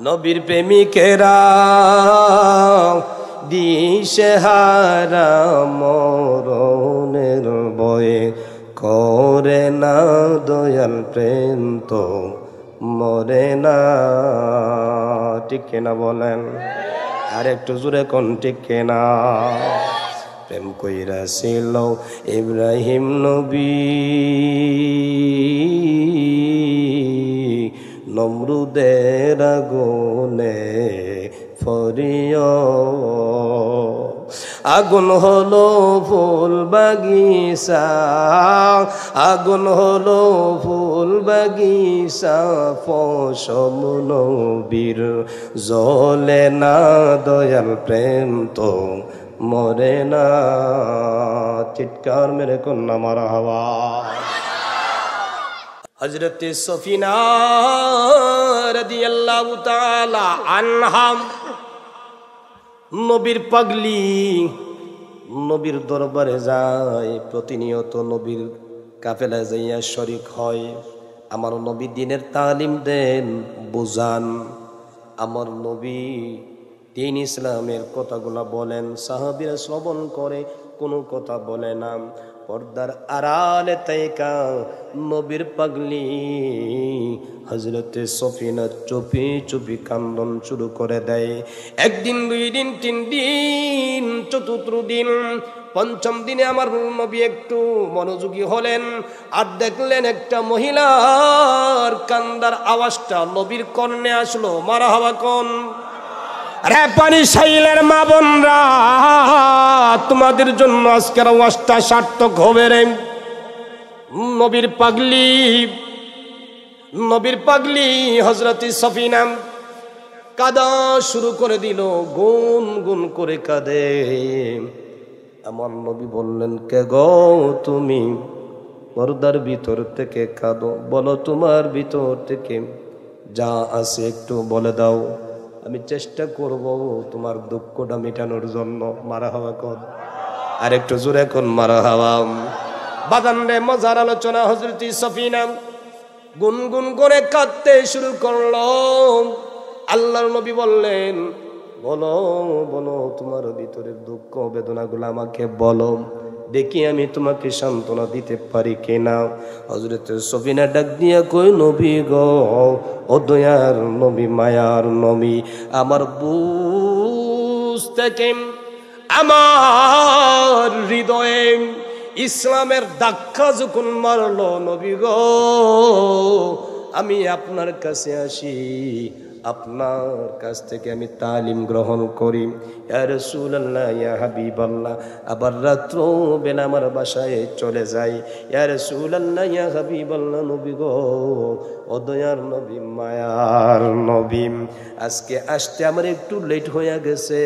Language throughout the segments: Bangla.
নবীর প্রেমিকেরা দিশেহারা মরণের ভয়ে করে না দয়াল প্রেম তো মরে না। ঠিক কিনা বলেন? আর একটু জোরে কোন ঠিক কিনা? প্রেম কইরাছিল ইব্রাহিম নবী নমরুদের আগুনে ফরিয়া, আগুন হলো ফুল বাগিচা, আগুন হলো ফুল বাগিচা, ফসল নবীর জ্বলে না দয়াল প্রেম তো মরে না। চিৎকার মেরে কন্যা মারহাবা। হযরত সফিনা রাদিয়াল্লাহু তাআলা আনহা নবীর পাগলি, নবীর দরবারে যায় প্রতিনিয়ত, নবীর কাফেলায় যাইয়া শরীক হয়। আমার নবী দ্বীনের তালিম দেন, বুঝান। আমার নবী দ্বীন ইসলামের কথাগুলা বলেন, সাহাবীরা শ্রবণ করে, কোনো কথা বলে না। পর্দার আড়ালে তাইকা নবীর পাগলি হযরতে সফিনা চুপি চুপি কান্দন শুরু করে দেয়। একদিন, দুই দিন, তিন দিন, চতুর্থ দিন, পঞ্চম দিনে আমার নবী একটু মনোযোগী হলেন, আর দেখলেন একটা মহিলার কান্দার আওয়াজটা নবীর কর্ণে আসলো। মারহাবা কোন? রে পানি সাইলের মা বোনরা, তোমাদের জন্য আজকের ওয়াজটা সার্থক হবে রে। নবীর পাগলি, নবীর পাগলি হযরতে সফিনা কাঁদা শুরু করে দিল, গুন গুন করে কাঁদে। আমার নবী বললেন, কে গো তুমি? পর্দার ভিতর থেকে কাঁদো, বলো তোমার ভিতর থেকে যা আছে একটু বলে দাও, আমি চেষ্টা করব তোমার দুঃখটা মেটানোর জন্য। মারহাবা কোন? আর একটু জোরে কোন মারহাবা। বাজান রে, মজার আলোচনা। হযরতে সফিনা গুনগুন করে কাঁদতে শুরু করলো। আল্লাহর নবী বললেন, বলো বলো তোমার ভিতরের দুঃখ বেদনাগুলো আমাকে বলো, দেখি আমি তোমাকে সান্ত্বনা দিতে পারি কিনা। হযরত সফিনা ডাক দিয়া কই, নবী গো, ও দয়ার নবী, মায়ার নবী, আমার বুঝ থেকে আমার হৃদয়ে ইসলামের ধাক্কা যখন মারলো, নবী গো, আমি আপনার কাছে আসি, আপনার কাছ থেকে আমি তালিম গ্রহণ করি। ইয়া রাসূলুল্লাহ, ইয়া হাবিবাল্লাহ, আবার রাত্র বেলা আমার বাসায় চলে যাই। ইয়া রাসূলুল্লাহ, ইয়া হাবিবাল্লাহ, নবী গো, ও দয়ার নবী, মায়ার নবী, আজকে আসতে আমার একটু লেট হয়ে গেছে।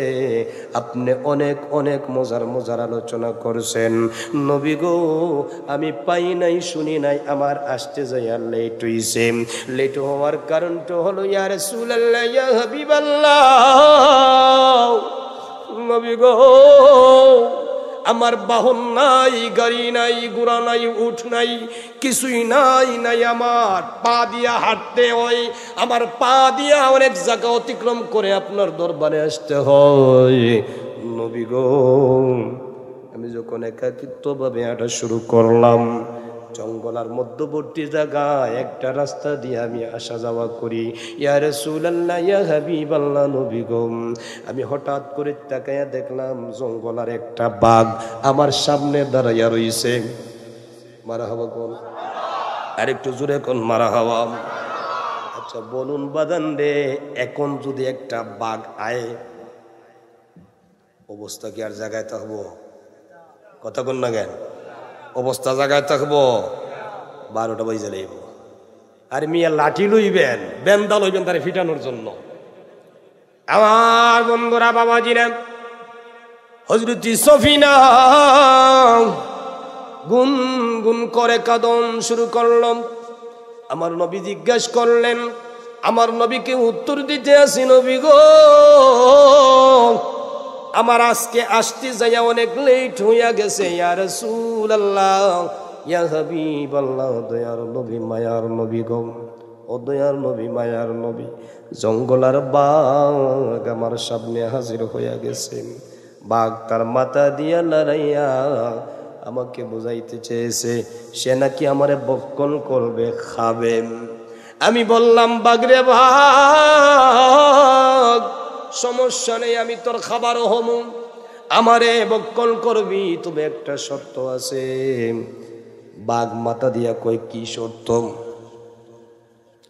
আপনি অনেক অনেক মজার মজার আলোচনা করছেন, নবী গো, আমি পাই নাই, শুনি নাই, আমার আসতে যাইয়া লেট হইছে। লেট হওয়ার কারণটা হলো, ইয়া রাসূলুল্লাহ, ইয়া হাবিবাল্লাহ, নবী গো, আমার বাহন নাই, গাড়ি নাই, ঘোড়া নাই, উঠ নাই, কিছুই নাই নাই, আমার পা দিয়া হাঁটতে হয়, আমার পা দিয়া অনেক জায়গা অতিক্রম করে আপনার দরবারে আসতে হয়। নবী গো, আমি যখন একাকিত্ব ভাবে হাঁটা শুরু করলাম, জঙ্গলার মধ্যবর্তী জায়গায় একটা রাস্তা দিয়ে আমি আসা যাওয়া করি। ইয়া রাসূলুল্লাহ, ইয়া হাবিবাল্লাহ, নবী গো, আমি হঠাৎ করে তাকায়া দেখলাম জঙ্গলার একটা বাঘ আমার সামনে দাঁড়াইয়া রইছে। মারহাবা কোন? আর একটু জোরে কোন মারহাবা। আচ্ছা বলুন বাদান রে, এখন যদি একটা বাঘ আয়, অবস্থা কি আর জায়গায় থাকবো? কথা কোন না কেন? অবস্থা জায়গায় থাকবো? 12টা বাজে যাইব। আর মিয়া লাঠি লইবেন, বেন্দা লইবেন তারে ফিটানোর জন্য। আমার বন্ধুরা, বাবাজিরা, হযরত সফিনা গুন গুন করে কাঁদন শুরু করলাম। আমার নবী জিজ্ঞাসা করলেন, আমার নবীকে উত্তর দিতে আসি, নবী গো, আমার আজকে আসতে যাইয়া অনেক লেট হইয়া গেছে। ইয়া রাসূলুল্লাহ, ইয়া হাবিবাল্লাহ, দয়ার নবী, মায়ার নবী গো, ও ও দয়ার নবী, মায়ার নবী, জঙ্গলার বাঘ আমার সামনে হাজির হইয়া গেছেন। বাঘ তার মাথা দিয়া লড়াইয়া আমাকে বুঝাইতে চেয়েছে সে নাকি আমারে বক্ষণ করবে, খাবে। আমি বললাম, বাঘরে বাঘ, সমস্যা নেই, আমি তোর খাবারও হমু, আমারে বক্ষণ করবি, তবে একটা শর্ত আছে। বাঘ মাথা দিয়া কই, কি শর্ত?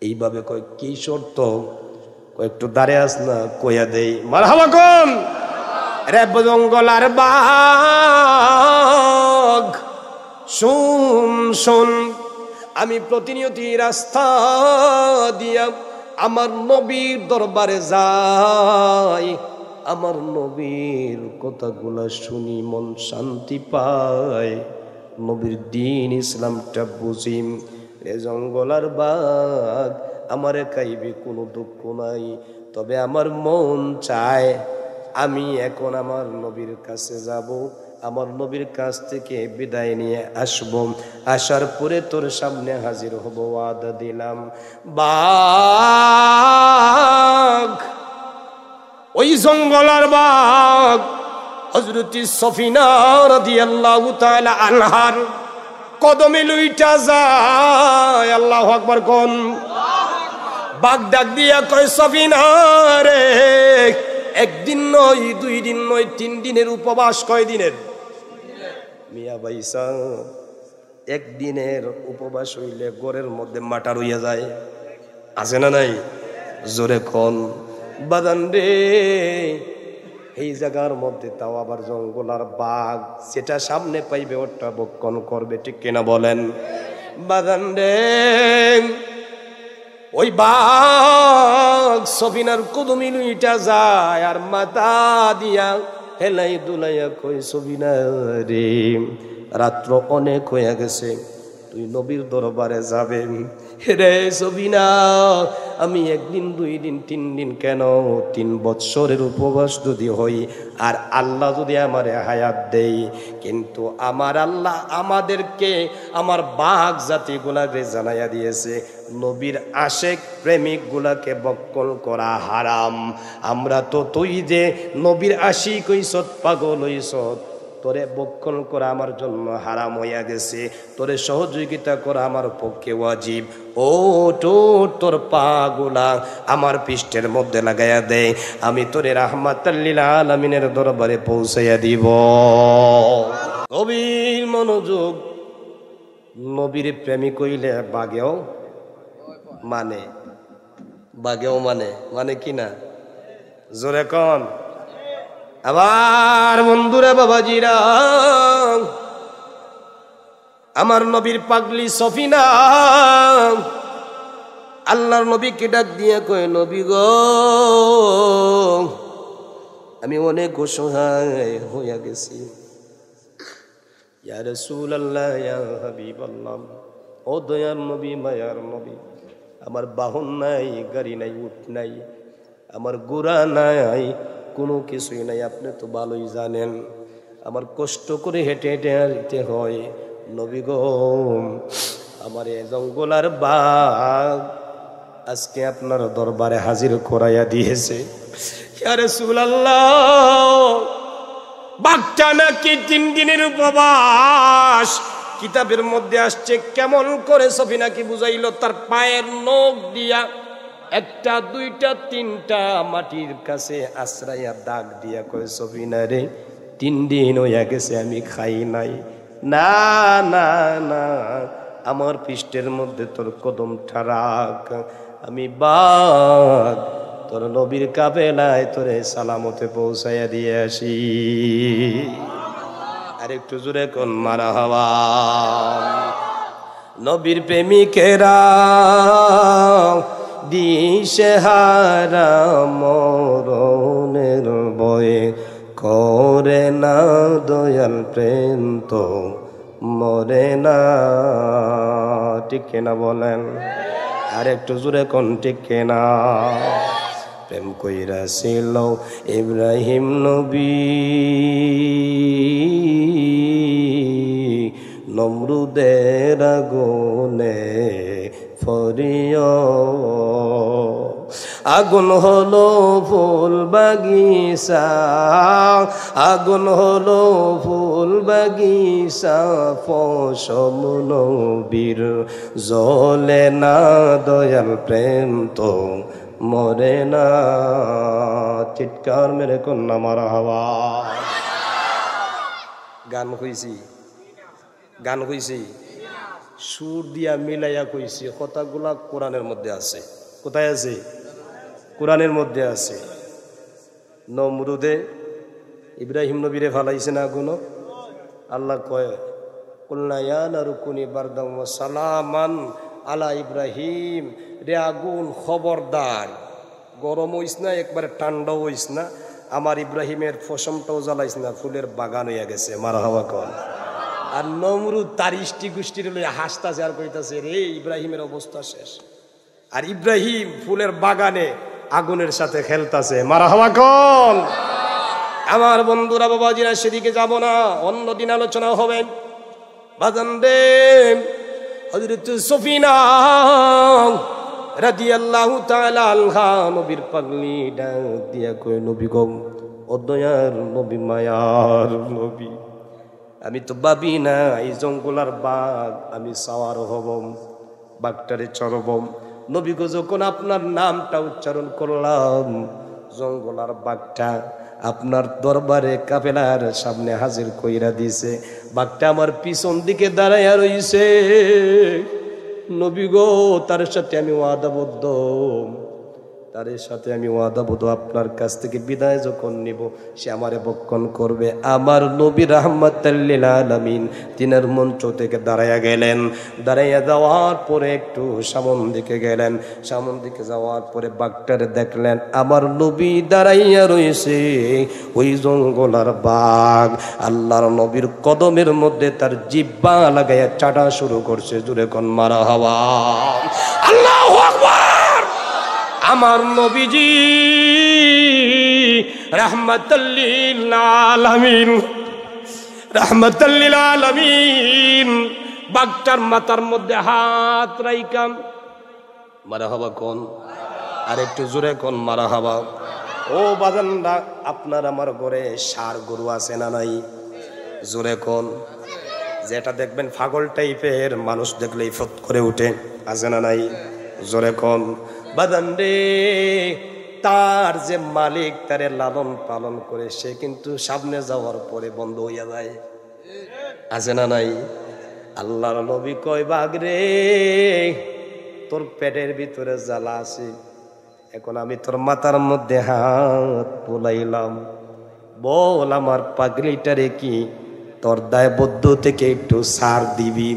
এইভাবে কই, কি শর্ত? একটু দাঁড়িয়ে আস না, কইয়া দেই। মারহাবা কোন রে জঙ্গলার বাঘ, শুন শুন, আমি প্রতিনিয়ত রাস্তা দিয়া আমার নবীর দরবারে যাই, আমার নবীর কথাগুলা শুনি, মন শান্তি পায়, নবীর দিন ইসলামটা বুঝিম। এ জঙ্গলার বাঘ, আমারে খাইবে, কোনো দুঃখ নাই, তবে আমার মন চায় আমি এখন আমার নবীর কাছে যাব, আমার নবীর কাছ থেকে বিদায় নিয়ে আসব, আসার পরে তোর সামনে হাজির হব, ওয়াদা দিলাম। বাঘ, ওই জঙ্গলার বাঘ হযরত সফিনা রাদিয়াল্লাহু তাআলা আনহার কদমে লুইটা যায়। আল্লাহু আকবার কোন। বাঘ ডাক দিয়া কয়, সফিনা রে, একদিন নয়, 2 দিন নয়, 3 দিনের উপবাস। কয় দিনের? মিয়া ভাইসা, একদিনের উপবাস হইলে ঘরের মধ্যে মাটা রইয়া যায়, আছে না নাই? জোরে কোন। বাদান রে, এই জায়গার মধ্যে তাও আবার জঙ্গলার বাঘ, সেটা সামনে পাইবে ওটা বক্ষণ করবে, ঠিক কিনা বলেন? বাদান রে, ওই বাঘ সফিনার কদমে লুইটা যায় আর মাথা দিয়া হেলাই দুলাইয়া কই, সফিনা রে, রাত্র অনেক হইয়া গেছে, তুই নবীর দরবারে যাবেন। রে সফিনা, আমি 1 দিন 2 দিন 3 দিন কেন 3 বৎসরের উপবাস যদি হই, আর আল্লাহ যদি আমারে হায়াত দেই, কিন্তু আমার আল্লাহ আমাদেরকে, আমার বাঘ জাতিগুলাকে জানাইয়া দিয়েছে, নবীর আশেক প্রেমিক গুলাকে বক্ষণ করা হারাম। আমরা তো তুই যে নবীর আশিক হইছত, পাগল হইছত, তোরে বক্ষণ করা আমার জন্য হারাম হইয়া গেছে, তোরে সহযোগিতা করা আমার পক্ষে ওয়াজিব। ও তোর পাগুলা আমার পৃষ্ঠের মধ্যে লাগাইয়া দে, আমি তোরে রাহমাতাল লিল আলামিনের দরবারে পৌঁছাইয়া দিব। গভীর মনোযোগ। নবীর প্রেমিক হইলে বাঘেও মানে, বাঘেও মানে কি না? জোরে কোন। আবার বন্ধুরা, বাবাজিরা, আমার নবীর পাগলি সফিনা আল্লাহর নবীকে ডাক দিয়ে কয়, নবী গো, আমি অনেক অসহায় হইয়া গেছি, ইয়া রাসূলুল্লাহ, ইয়া হাবিবাল্লাহ, ও দয়ার নবী, মায়ার নবী, আমার বাহন নাই, গাড়ি নাই, উট নাই, আমার ঘোড়া নাই, কোনো কিছুই নাই, আপনি তো ভালোই জানেন, আমার কষ্ট করে হেঁটে হেঁটে যেতে হয়। নবী গো, আমার এই জঙ্গলার বাঘ আজকে আপনার দরবারে হাজির করাইয়া দিয়েছে। ইয়া রাসূলুল্লাহ, বাঘটা নাকি 3 দিনের উপবাস, কিতাবের মধ্যে আসছে। কেমন করে সফিনাকে বুঝাইল? তার পায়ের নখ দিয়া 1টা 2টা 3টা মাটির কাছে আশ্রয়া দাগ দিয়া কয়, সফিনা রে, 3 দিন হইয়া গেছে আমি খাই নাই। না না না, আমার পৃষ্ঠের মধ্যে তোর কদম ঠারাক, আমি বাঘ তোর নবীর কাফেলায় তোরে সালামতে পৌঁছাইয়া দিয়ে আসি। আর একটু জোরে কোন মারহাবা। নবীর প্রেমিকেরা দিশেহারা মরণের বয়ে করে না দয়াল প্রেম তো মরে না, ঠিক কিনা বলেন? আর একটু জোরে কোন ঠিক কিনা? প্রেম কইরাছিল ইব্রাহিম নবী নমরুদের আগুনে, ফরিয় আগুন হলো ফুল বাগিচা, আগুন হলো ফুল বাগিচা, ফসল নবীর জ্বলে না দয়াল প্রেম তো মরে না। চিৎকার মেরে কন্যা মারহাবা। গান কইছি, গান কইছি, সুর দিয়া মিলাইয়া কইছি, কথাগুলা কোরআনের মধ্যে আছে। কোথায় আছে? কোরআনের মধ্যে আছে। নমরুদে ইব্রাহিম নবীরে ফালাইছে না আগুন। আল্লাহ কয় কুলনা ইয়া নারুকুনি বারদাম ওয়া সালামান আলা ইব্রাহিম, রে আগুন খবরদার, গরম হইস না, একবারে ঠান্ডাও হইস না, আমার ইব্রাহিমের ফসমটাও জ্বালাইস না, ফুলের বাগান হইয়া গেছে। মারহাবা কর। আর নমরুদ তার ইষ্টি গোষ্ঠীর লইয়া হাসতাছে আর কইতাছে রে ইব্রাহিমের অবস্থা শেষ। আর ইব্রাহিম ফুলের বাগানে আগুনের সাথে খেলতাছে। মারহাবা কর। আমার বন্ধুরা বাবাজিরা সেদিকে যাব না, অন্যদিন আলোচনা হবে। বাজান রে হযরত সফিনা রাদিয়াল্লাহু তাআলা আনহা নবীর পাগলি ডাক দিয়া কই নবী গো, ও দয়ার নবী, মায়ার নবী, আমি তো ভাবি না এই জঙ্গলার বাঘ আমি সাওয়ার হব, বাঘটারে চড়ব। নবী গো যখন আপনার নামটা উচ্চারণ করলাম, জঙ্গলার বাঘটা আপনার দরবারে কাফেলার সামনে হাজির কইরা দিছে। বাঘটা আমার পিছন দিকে দাঁড়াইয়া রইছে। নবী গো তার সাথে আমি ওয়াদাবদ্ধ, তার সাথে আমি ওয়াদাবদ্ধ, আপনার কাছ থেকে বিদায় যখন নিব সে আমারে বক্ষণ করবে। আমার নবী রাহমাতাল লিল আলামিন তিনার মঞ্চ থেকে দাঁড়াইয়া গেলেন। দাঁড়াইয়া যাওয়ার পরে একটু সামন দিকে গেলেন। সামন দিকে যাওয়ার পরে বাঘটারে দেখলেন আমার নবী দাঁড়াইয়া রয়েছে। ওই জঙ্গলার বাঘ আল্লাহর নবীর কদমের মধ্যে তার জিহ্বা লাগাইয়া চাটা শুরু করছে। জোরে কোন মারহাবা। আল্লাহু আকবার। আমার নবীজি রাহমাতাল লিল আলামিন, রাহমাতাল লিল আলামিন বাঘটার মাথার মধ্যে হাত রাইকাম। মারহাবা কোন, আর একটু জোরে কোন মারহাবা। ও বাজানরা, আপনার আমার ঘরে ষাঁড় গরু আছে না নাই? জোরে কোন। যেটা দেখবেন পাগল টাইপের, মানুষ দেখলেই ফট করে উঠে, আছে না নাই? জোরে কোন। বাজান রে, তার যে মালিক তারে লালন পালন করে, সে কিন্তু সামনে যাওয়ার পরে বন্ধ হইয়া যায়, আছে না নাই? আল্লাহর নবী কয় বাঘ রে, তোর পেটের ভিতরে জ্বালা আছে, এখন আমি তোর মাথার মধ্যে হাত বুলাইলাম, বল আমার পাগলিটারে কি তোর দায়বদ্ধ থেকে একটু ছাড় দিবি?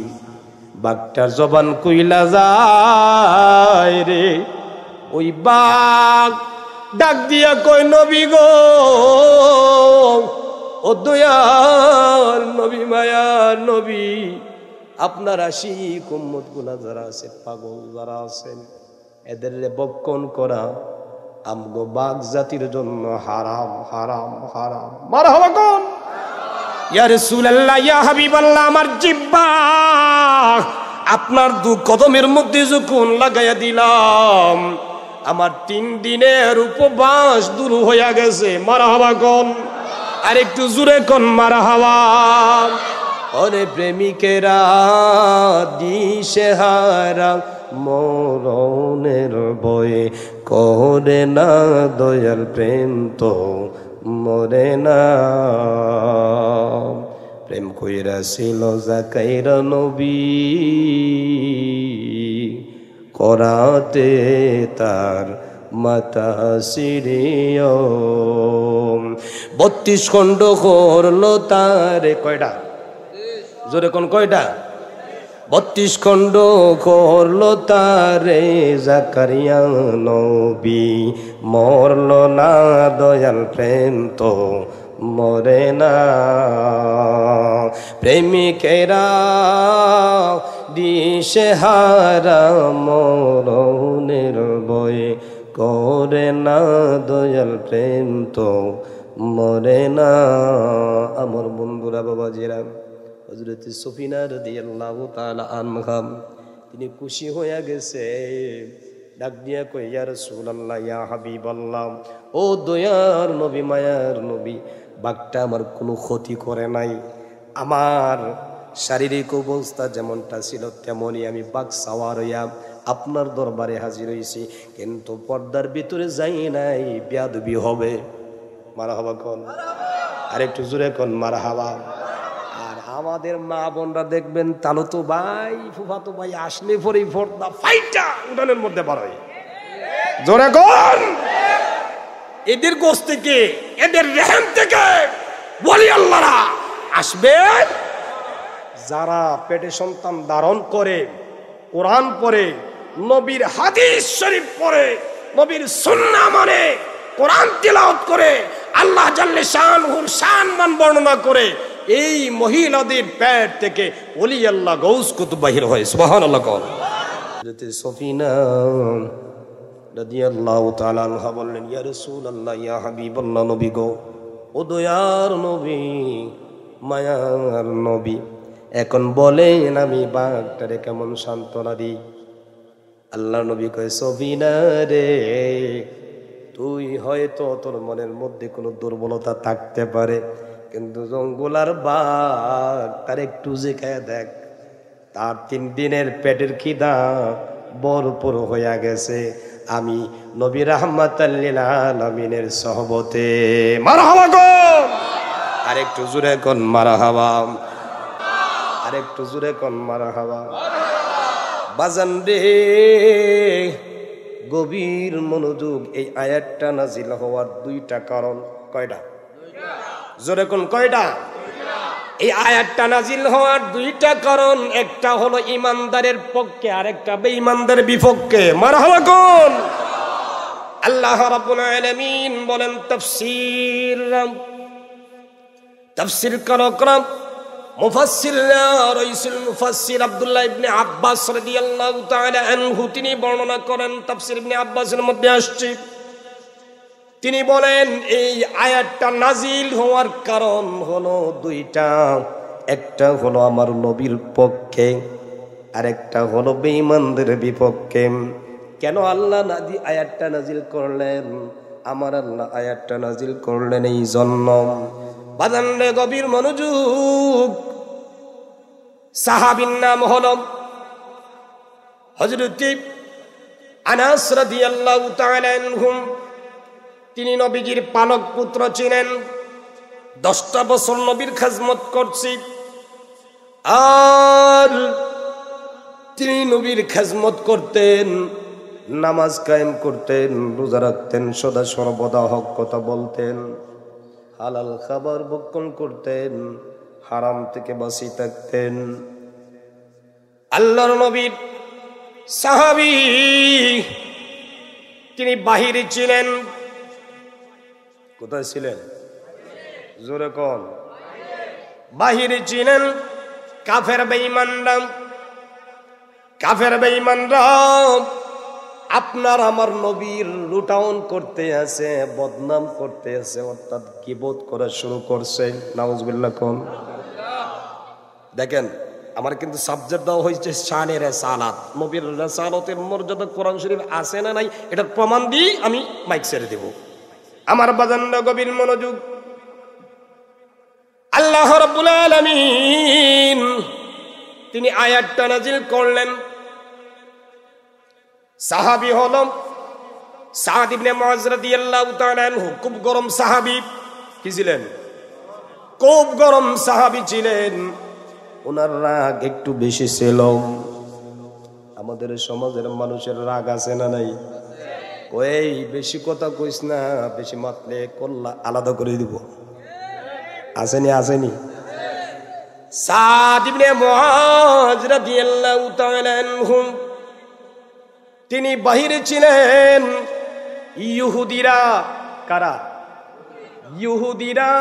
বাঘটার জবান কইলা যায় রে। ওই বাঘ ডাক দিয়া কয় নবী গো, ও দয়ার নবী, মায়ার নবী, আপনার আশিক উম্মত গুলা যারা আছে, পাগল যারা আছেন, এদের বক্ষণ করা আমগো বাঘ জাতির জন্য হারাম, হারাম, হারাম। মারহাবা কোন। ইয়া রাসূলুল্লাহ, ইয়া হাবিবাল্লাহ, আমার জিহ্বা আপনার দু কদমের মধ্যে যখন লাগাইয়া দিলাম, আমার 3 দিনের উপবাস দূর হইয়া গেছে। মারহাবা কোন, আর একটু জোরে কোন মারহাবা। ওরে প্রেমিকেরা দিশেহারা মরণের বয়ে করে না দয়াল প্রেম তো মরে না। প্রেম কইরা ছিল যাকাইরা নবী, করাতে তার মাতা সিরিয় 32 খণ্ড করলো তারে। কয়টা? জোরে কোন কয়টা? 32 খণ্ড করলো তারে জাকারিয়া নবী, মরল না দয়াল প্রেম তো মরে না। প্রেমিকেরা দিশেহারা মরণের বয়ে করে না দয়াল প্রেম তো মরে না। আমার বন্ধুরা বাবাজিরা, হযরত সফিনা রাদিয়াল্লাহু তাআলা আনহা তিনি খুশি হয়ে গেছে, ডাক দিয়া কই ইয়া রাসূলুল্লাহ ইয়া হাবিবাল্লাহ, ও দয়ার নবী মায়ার নবী, বাঘটা আমার কোনো ক্ষতি করে নাই। আমার শারীরিক অবস্থা যেমনটা ছিল তেমনই আমি বাঘ সাওয়ার হইয়া আপনার দরবারে হাজির হয়েছি, কিন্তু পর্দার ভিতরে যাই নাই, বেয়াদবি হবে। মারহাবা কোন, আর একটু জোরে কোন মারহাবা। আর আমাদের মা বোনরা দেখবেন তালতো ভাই ফুফাতো ভাই আসলে পরে পর্দা ফাইটা উঠানের মধ্যে বার হয়। জোরে কোন, এদের গোশ থেকে এদের রেহেম থেকে বলি আল্লাহরা আসবে। যারা পেটে সন্তান ধারণ করে, কোরআন পড়ে, নবীর হাদিস শরীফ পড়ে, নবীর সুন্নাহ মানে, কোরআন তিলাওয়াত করে, আল্লাহ জাল্লে শানুহুর শানমান বর্ণনা করে, এই মহিলাদের পেট থেকে ওলি আল্লাহ গৌস কুতুব বাহির হয়। সুবহানাল্লাহ। হযরত সফিনা রাদিয়াল্লাহু তাআলা আনহা বললেন, ইয়া রাসূলুল্লাহ ইয়া হাবিবাল্লাহ, নবী গো, ও দয়ার নবী মায়ার নবী, এখন বলেন আমি বাঘটারে কেমন সান্ত্বনা দিই। আল্লাহ নবী কয়, সফিনা রে, তুই হয়তো তোর মনের মধ্যে কোনো দুর্বলতা থাকতে পারে, কিন্তু জঙ্গলার বাঘ তার একটু জেখায় দেখ, তার 3 দিনের পেটের খিদা ভরপুর হইয়া গেছে। আমি নবী রাহমাতাল লিল আলামিনের সহবতে। মারহাবা কোন, আরেকটু জোরে কোন মারহাবা, আরেকটু জোরে কোন মারহাবা। বাজান রে, গভীর মনোযোগ। এই আয়াতটা নাজিল হওয়ার 2টা কারণ। কয়টা? জোরে কোন কয়টা? এই আয়াতটা নাজিল হওয়ার 2টা কারণ। একটা হলো ইমানদারের পক্ষে, আরেকটা বেঈমানদের বিপক্ষে। মারহাবা কোন। আল্লাহ রাব্বুল আলামিন বলেন, তাফসীর কারকরা মুফাসসিররা রাইসুল মুফাসসির আব্দুল্লাহ ইবনে আব্বাস রাদিয়াল্লাহু তাআলা আনহু তিনি বর্ণনা করেন, তাফসীর ইবনে আব্বাসের মধ্যে আসছে, তিনি বলেন এই আয়াতটা নাজিল হওয়ার কারণ হলো 2টা। একটা হলো আমার নবীর পক্ষে, আরেকটা হলো বেঈমানদের বিপক্ষে। কেন আল্লাহ আয়াতটা নাজিল করলেন? আমার আল্লাহ আয়াতটা নাজিল করলেন এই জন্য। বাজানরে গভীর মনোযোগ। সাহাবীর নাম হলো হযরত আনাস রাদিয়াল্লাহু তাআলা আনহু। তিনি নবীজির পালক পুত্র ছিলেন। 10টা বছর নবীর খেদমত করছি, আর তিনি নবীর খেদমত করতেন, নামাজ কায়েম করতেন, রোজা রাখতেন, সদা সর্বদা হক কথা বলতেন, হালাল খাবার ভক্ষণ করতেন, হারাম থেকে বাঁচি থাকতেন। আল্লাহর নবীর সাহাবী, তিনি বাহিরে ছিলেন। কোথায় ছিলেন? জোরে কোন। বাহিরে ছিলেন। কাফের বেঈমানরা আপনার আমার নবীর লুটাউন করতে আছে, বদনাম করতে আছে, অর্থাৎ গীবত করা শুরু করছে। নাউজুবিল্লাহ কোন। দেখেন, আমার কিন্তু সাবজেক্ট দেওয়া হয়েছে শানে রিসালাত। নবীর রিসালাতের মর্যাদা কোরআন শরীফ আছে না নাই এটার প্রমাণ দিয়ে আমি মাইক ছেড়ে দেব। আমার বাজানরা গভীর মনোযোগ। আল্লাহ রাব্বুল আলামিন তিনি আয়াতটা নাজিল করলেন। সাহাবী হলো সাদ ইবনে মুআজ রাদিয়াল্লাহু তাআলা আনহু। খুব গরম সাহাবী। কি ছিলেন? খুব গরম সাহাবী ছিলেন। ওনার রাগ একটু বেশি ছিল। আমাদের সমাজের মানুষের রাগ আছে না নাই? ওই বেশি কথা কইস না, বেশি মাতলে কল্লা আলাদা করে দিব। আসেনি? আসেনি? সাদ ইবনে মুআজ রাদিয়াল্লাহু তাআলা আনহু তিনি বাহিরে ছিলেন। ইহুদিরা, কারা? ইহুদিরা,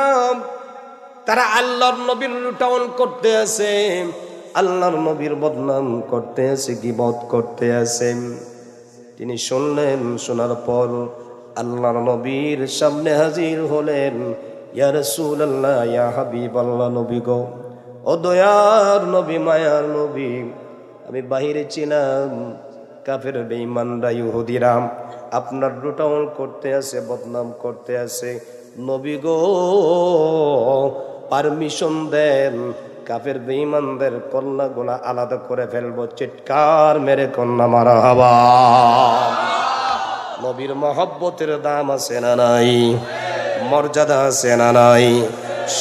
তারা আল্লাহর নবীর লুটাউন করতে আছে, আল্লাহর নবীর বদনাম করতে আছে, গীবত করতে আছে। তিনি শুনলেন, শোনার পর আল্লাহর নবীর সামনে হাজির হলেন। ইয়া রাসূলুল্লাহ, ইয়া হাবিবাল্লাহ, নবী গো, ও দয়ার নবী মায়ার নবী, আমি বাহিরে ছিলাম, কাফের বেঈমানরা ইহুদিরা আপনার লুটাউন করতে আছে, বদনাম করতে আছে। নবী গো পারমিশন দেন, কাফের বেঈমানদের কল্লাগুলা আলাদা করে ফেলবো। চিৎকার মেরে কন্যা মারহাবা। নবীর মহব্বতের দাম আছে না নাই? মর্যাদা আছে না নাই?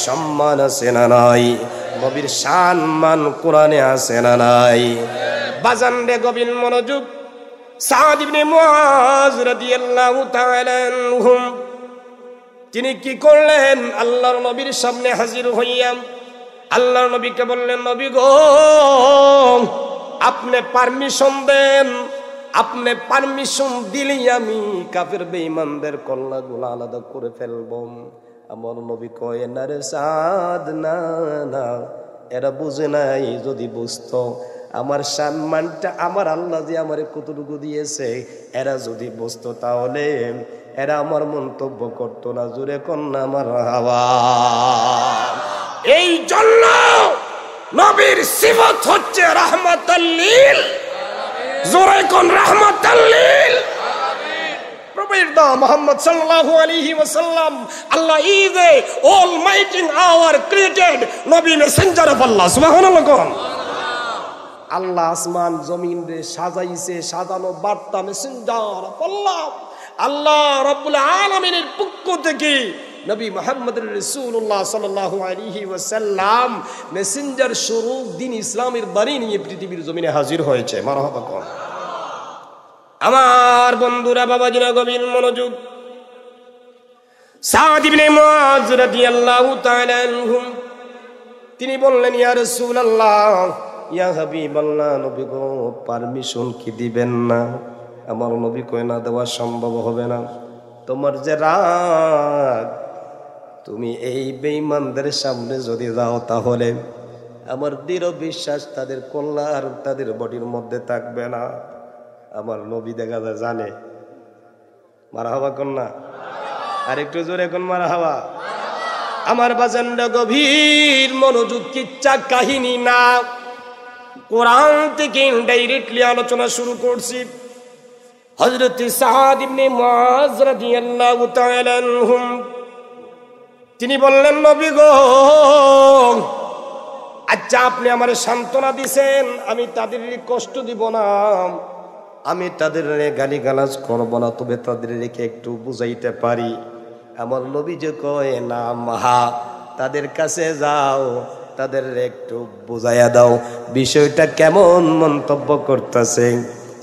সম্মান আছে না নাই? নবীর সম্মান কোরআনে আছে না নাই? বাজান রে গভীর মনোযোগ। সাদ ইবনে মুআজ রাদিয়াল্লাহু তাআলা আনহু তিনি কি করলেন? আল্লাহর নবীর সামনে হাজির হইয়া আল্লাহর নবীকে বললেন, নবী গো আপনি পারমিশন দেন, আপনি পারমিশন দিলেই আমি কাফের বেঈমানদের কল্লাগুলো আলাদা করে ফেলব। আমার নবী কয়, না রে সাদ, না না, এরা বুঝে নাই। যদি বুঝতো আমার সম্মানটা আমার আল্লাহ যে আমারে কতটুকু দিয়েছে, এরা যদি বুঝতো তাহলে এরা আমার মন্তব্য করতো না। জুড়ে কন্যা আমার হাওয়া। এই জন্য নবীর সিফত হচ্ছে রাহমাতাল লিল আলামিন। জোরে কোন রাহমাতাল লিল আলামিন। প্রভুর নাম মুহাম্মদ সাল্লাল্লাহু আলাইহি ওয়াসাল্লাম। Allah is the almighty our created নবী মেসেঞ্জার অফ আল্লাহ। সুবহানাল্লাহ কোন। আল্লাহ আসমান জমিন রে সাজাইছে, সাজানো বার্তা মেসেঞ্জার অফ আল্লাহ। আল্লাহ রাব্বুল আলামিনের পক্ষ থেকে নবী মুহাম্মদুর রাসূলুল্লাহ সাল্লাল্লাহু আলাইহি ওয়াসাল্লাম মেসেঞ্জার স্বরূপ দ্বীন ইসলামের বাণী নিয়ে পৃথিবীর জমিনে হাজির হয়েছে। মারহাবা কোন। আমার বন্ধুরা, বাবাজিরা, গভীর মনোযোগ। সাদ ইবনে মুআজ রাদিয়াল্লাহু তাআলা আনহু তিনি বললেন, ইয়া রাসূলুল্লাহ, ইয়া হাবিবাল্লাহ, নবী গো পারমিশন কি দিবেন না? আমার নবী কয়, না, দেওয়া সম্ভব হবে না। তোমার যে রাগ, তুমি এই বেঈমানদের সামনে যদি যাও তাহলে আমার দৃঢ় বিশ্বাস তাদের কল্লা আর তাদের বডির মধ্যে থাকবে না। আমার নবী দেখা যায় জানে। মারহাবা কন্যা, আর একটু জোরে কোন মারহাবা। আমার বাজানরা গভীর মনোযোগ, কিচ্ছা কাহিনী না, কোরআন থেকে ইনডাইরেক্টলি আলোচনা শুরু করছি। হযরত সাদ ইবনে মুআজ রাদিয়াল্লাহু তাআলা আনহু তিনি বললেন, নবী গো আচ্ছা আপনি আমারে সান্ত্বনা দিবেন, আমি তাদের কষ্ট দিব না, আমি তাদের গালিগালাজ করব না, তবে তাদের রেখে একটু বুঝাইতে পারি। আমার নবী যে কয়, না মাহা, তাদের কাছে যাও, তাদের একটু বুঝাইয়া দাও বিষয়টা কেমন মন্তব্য করতেছে।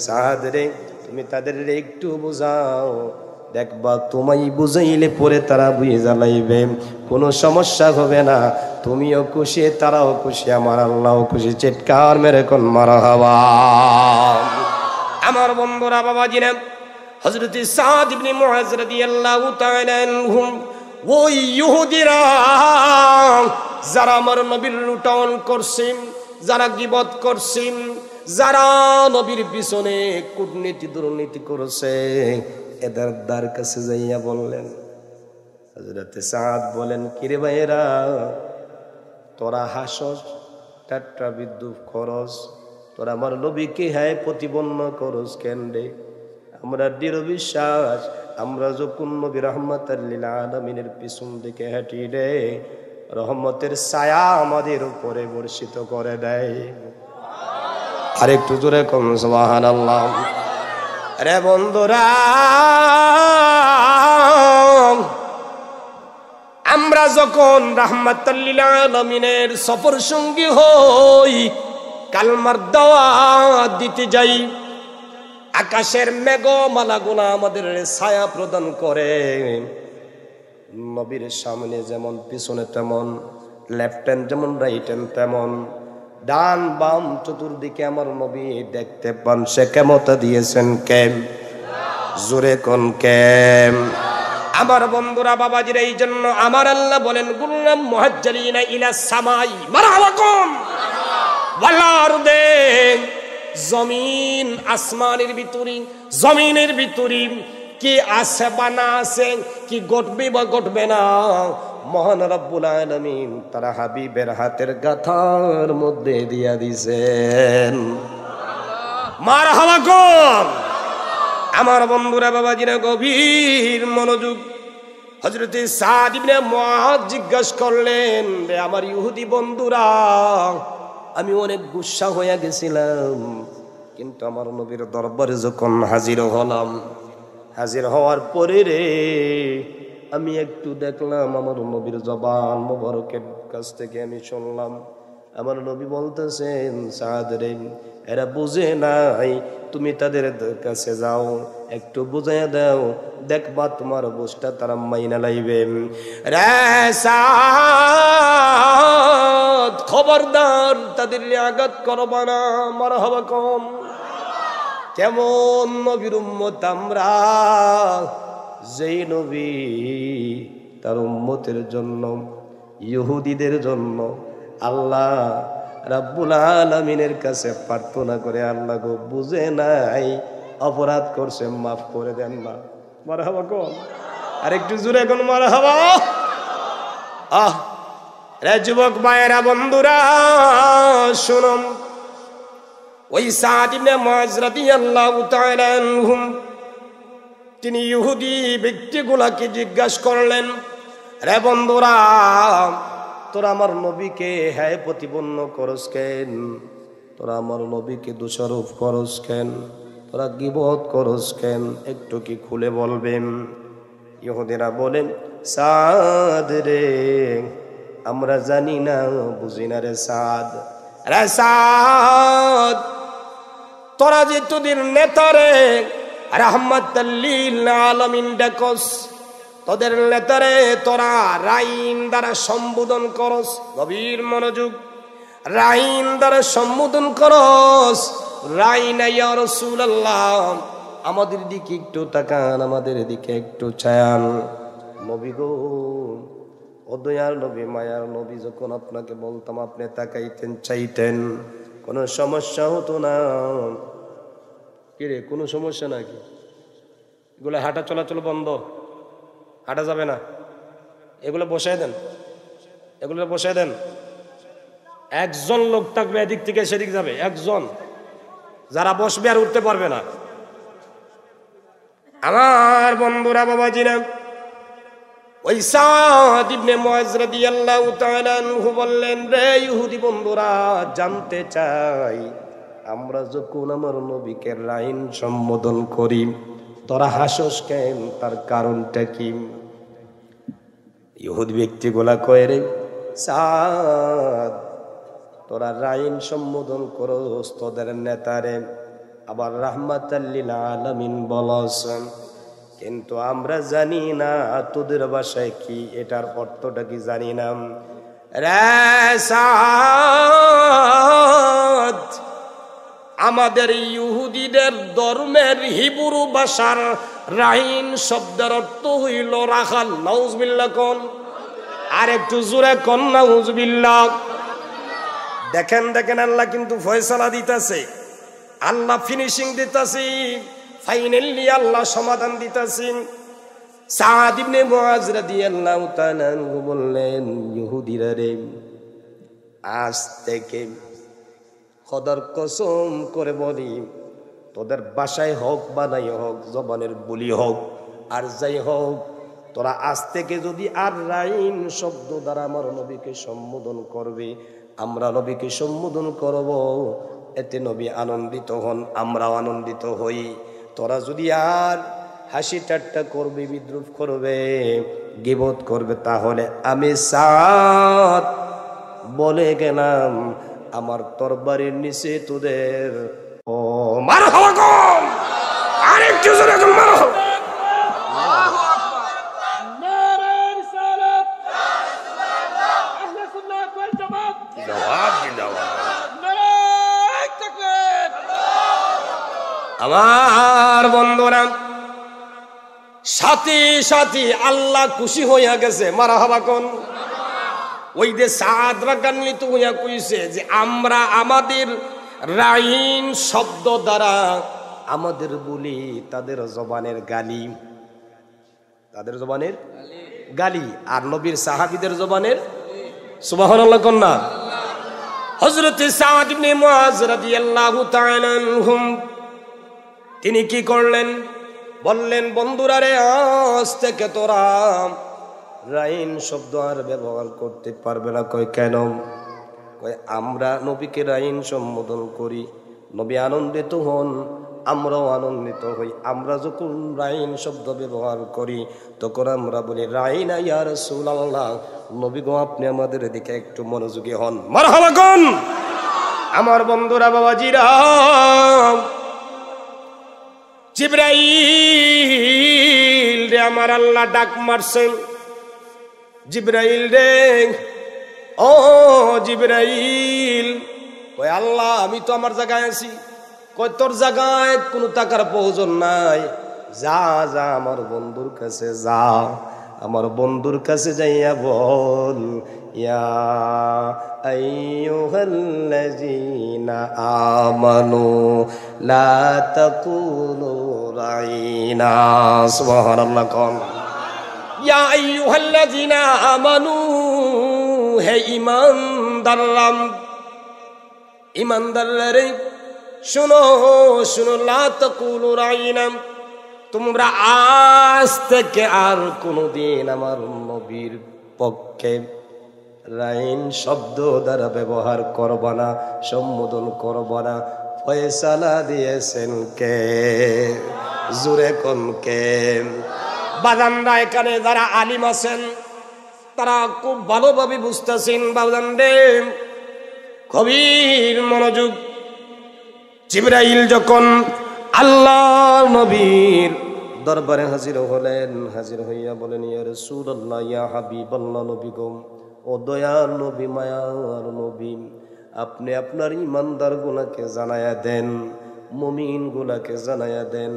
সাদ রে, তুমি তাদের একটু বুঝাও, দেখবা তোমায় বুঝাইলে পরে তারা বুঝে জ্বালাইবে, কোনো সমস্যা হবে না, তুমিও খুশি, তারাও খুশি, আমার আল্লাহও খুশি। চিৎকার মেরে কোন মারহাবা। আমার বন্ধুরা, বাবাজিরা, হযরত সাদ ইবনে মুআজ রাদিয়াল্লাহু তাআলা আনহু ওই ইহুদিরা যারা আমার নবীর লুণ্ঠন করছেন, যারা গীবত করছেন, যারা নবীর পিছনে কূটনীতি দুর্নীতি করেছে, এদের দ্বার কাছে যাইয়া বললেন। হযরত সাদ বলেন, কিরে ভাইরা, তোরা হাসস, ঠাট্টা বিদ্রুপ করস, তোরা আমার নবীকে হ্যাঁ প্রতিপন্ন করস কেন রে? আমরা দৃঢ় বিশ্বাস, আমরা যখন নবী রাহমাতাল লিল আলামিনের পিছন দিকে হাঁটি রে, রহমতের ছায়া আমাদের উপরে বর্ষিত করে দেয়। আরেকটু জোরে কোন সুবহানাল্লাহ। আরে বন্ধুরা, আমরা যখন রাহমাতাল লিল আলামিনের সফর সঙ্গী হই, কালমার দাওয়াত দিতে যাই, আকাশের মেঘমালাগুলো আমাদের ছায়া প্রদান করে। নবীর সামনে যেমন পিছনে তেমন, লেফট হ্যান্ড যেমন রাইট হ্যান্ড তেমন, ডান বাম চতুর্দিকে আমার নবী দেখতে পান। সে কেমতা দিয়েছেন কেম, জোরে কোন কেম। আমার বন্ধুরা, বাবাজিরা, এই জন্য আমার আল্লাহ বলেন, গুল্লাম মুহাজ্জালিনা ইলা সামাই মারহাবা কোন ওয়াল আরদে, জমিন আসমানের ভিতরে, জমিনের ভিতরে কি আছে বা না আছে, কি ঘটবে বা ঘটবে না, মহান রব্বুল আলামিন তারা হাবিবের হাতের গাথার মধ্যে দিয়া দিছেন। মারহাবা কোন। আমার বন্ধুরা বাবাজিরা গভীর মনোযোগ। হযরত সাদ ইবনে মুআয জিজ্ঞাসা করলেন, রে আমার ইহুদি বন্ধুরা, আমি অনেক গুসা হয়ে গেছিলাম, কিন্তু আমার নবীর দরবারে যখন হাজির হলাম, হাজির হওয়ার পরে রে আমি একটু দেখলাম আমার নবীর জবান মোবারকের কাছ থেকে আমি শুনলাম আমার নবী বলতেছেন, সাদ রে এরা বুঝে নাই, তুমি তাদের কাছে যাও, একটু বুঝাইয়া দাও, দেখবা তোমার বুঝটা তারা মাইনা লাইবে। রে সাদ, খবরদার তাদের আঘাত করবা না। মারহাবা কম। কেমন নবীর উম্মত আমরা, যেই নবী তার উম্মতের জন্য, ইহুদিদের জন্য আল্লাহ রাব্বুল আলামিনের কাছে প্রার্থনা করে, আল্লাহ গো বুঝে নাই, অপরাধ করছে, মাফ করে দেন না। মারহাবা কোন। আর একটু জোরে কোন মারহাবা। রে যুবক ভাইয়েরা বন্ধুরা শুনুন, ওই সাদ ইবনে মুআয রাদিয়াল্লাহু তাআলা আনহুম তিনি ইহুদি ব্যক্তিগুলাকে জিজ্ঞাসা করলেন, রে বন্ধুরা, তোরা আমার নবীকে হ্যায় প্রতিপন্ন করস কেন? তোরা আমার নবীকে দোষারোপ করস কেন? তোরা গীবত করস কেন? একটু কি খুলে বলবেন? ইহুদিরা বলেন, সাদ রে আমরা জানি না, বুঝি না রে সাদ। রে সাদ, তোরা যে তোদের নেতারে রাহমাতাল লিল আলামিন ডাকস, তোদের নেতারে তোরা রাইন দ্বারা সম্বোধন করস। গভীর মনোযোগ। রাইন দ্বারা সম্বোধন করস। রাইনা ইয়া রাসূলুল্লাহ, আমাদের দিকে একটু তাকান, আমাদের দিকে একটু চায়ান। নবী গো, ও দয়ার নবী, মায়ার নবী, যখন আপনাকে বলতাম আপনি তাকাইতেন, চাইতেন, কোনো সমস্যা হতো না। কিরে, কোনো সমস্যা নাকি? এগুলো হাঁটা চলাচল বন্ধ, হাঁটা যাবে না, এগুলো বসায় দেন, এগুলো বসায় দেন। একজন লোক থাকবে এদিক থেকে সেদিক যাবে, একজন, যারা বসবে আর উঠতে পারবে না। আমার বন্ধুরা বাবাজিরা, ওই সাদ ইবনে মুআয রাদিয়াল্লাহু তাআলা আনহু বললেন, রে ইহুদি বন্ধুরা, জানতে চাই আমরা যখন আমার নবীকে রাইন সম্বোধন করি তোরা হাসস কেন? তার কারণটা কি? ইহুদি ব্যক্তিগুলা কয়, রে সাদ, তোরা রাইন সম্বোধন করস তোদের নেতারে, আবার রাহমাতাল লিল আলামিন বলস, কিন্তু আমরা জানি না তোদের ভাষায় কি, এটার অর্থটা কি জানি না। রে সাদ, আমাদের ইহুদিদের ধর্মের হিব্রু ভাষার রাইন শব্দের অর্থ হইল রাখাল। নাউজুবিল্লাহ কোন। আর একটু জোরে কোন নাউজুবিল্লাহ। দেখেন দেখেন, আল্লাহ কিন্তু ফয়সালা দিতেছে, আল্লাহ ফিনিশিং দিতেছে, ফাইনালি আল্লাহ সমাধান দিতেছেন। সাদ ইবনে মুআয রাদিয়াল্লাহু তাআলা আনহু বললেন, ইহুদিরা রে, আজ থেকে খোদার কসম করে বলি, তোদের বাসায় হোক বা নাই হোক, জবানের বুলি হোক আর যাই হোক, তোরা আজ থেকে যদি আর রাইন শব্দ দ্বারা আমার নবীকে সম্বোধন করবে, আমরা নবীকে সম্বোধন করব, এতে নবী আনন্দিত হন, আমরাও আনন্দিত হই। তোরা যদি আর হাসি ঠাট্টা করবে, বিদ্রুপ করবে, গীবত করবে, তাহলে আমি সাদ বলে গেলাম, আমার তরবারির নিচে তোদের ও মারহাবা কোন। আরেকটু জোরে কোন মারহাবা। আমার বন্ধুরা, সাথে সাথে আল্লাহ খুশি হইয়া গেছে। মারহাবা কোন। ওই যে সাদ রাগান্বিত হইয়া কইছে যে আমরা আমাদের রাইন শব্দ দ্বারা আমাদের বলি তাদের জবানের গালি, তাদের জবানের গালি, আর নবীর সাহাবীদের জবানের সুবহানাল্লাহ কন্যা। হযরত সাদ ইবনে মুআজ রাদিয়াল্লাহু তাআলা আনহুম তিনি কি করলেন, বললেন বন্ধুরা রে, আজ থেকে তোরা রাইন শব্দ আর ব্যবহার করতে পারবে না। কয় কেন? কয় আমরা নবীকে রাইন সম্বোধন করি, নবী আনন্দিত হন, আমরাও আনন্দিত হই। আমরা যখন রাইন শব্দ ব্যবহার করি তখন আমরা বলি রাইনা ইয়া রাসূলুল্লাহ, নবী গো আপনি আমাদের দিকে একটু মনোযোগী হন। মারহাবা কোন আমার বন্ধুরা, বাবাজিরা, জিবরাইল রে আমার আল্লাহ ডাক মারছেন। জিবরাইল রে, ও জিবরাইল। কয় আল্লাহ আমি তো আমার জায়গায় আছি। কয় তোর জায়গায় কোনো টাকার প্রয়োজন নাই, যা যা আমার বন্ধুর কাছে যা, আমার বন্ধুর কাছে যাইয়া বল ইয়া আইয়ুহাল্লাযীনা আমানু লা তাকুলু রাইনা। সুবহানাল্লাহ কোন ইয়া আইয়ুহাল্লাযীনা আমানু, হে ঈমানদাররা, ঈমানদাররা রে শুনো শুনো, লা তাকুলু রাইনা, তোমরা আজ থেকে আর কোনদিন আমার নবীর পক্ষে রাইন শব্দ দ্বারা ব্যবহার করবা না, সম্বোধন করবা না। ফয়সালা দিয়েছেন কে? জুরে কোন কে? বাজানরা এখানে যারা আলিম আছেন তারা খুব ভালোভাবে বুঝতেছেন। বাজান রে, গভীর মনোযোগ। জিবরাইল যখন আল্লাহ নবীর দরবারে হাজির হলেন, হাজির হইয়া বলেন ইয়া রাসূলুল্লাহ, ইয়া হাবিবাল্লাহ, নবী গো, ও দয়ার নবী, মায়ার নবী, আপনি আপনার ঈমানদার গুনাহকে জানায়া দেন, মুমিন গুনাহকে জানায়া দেন।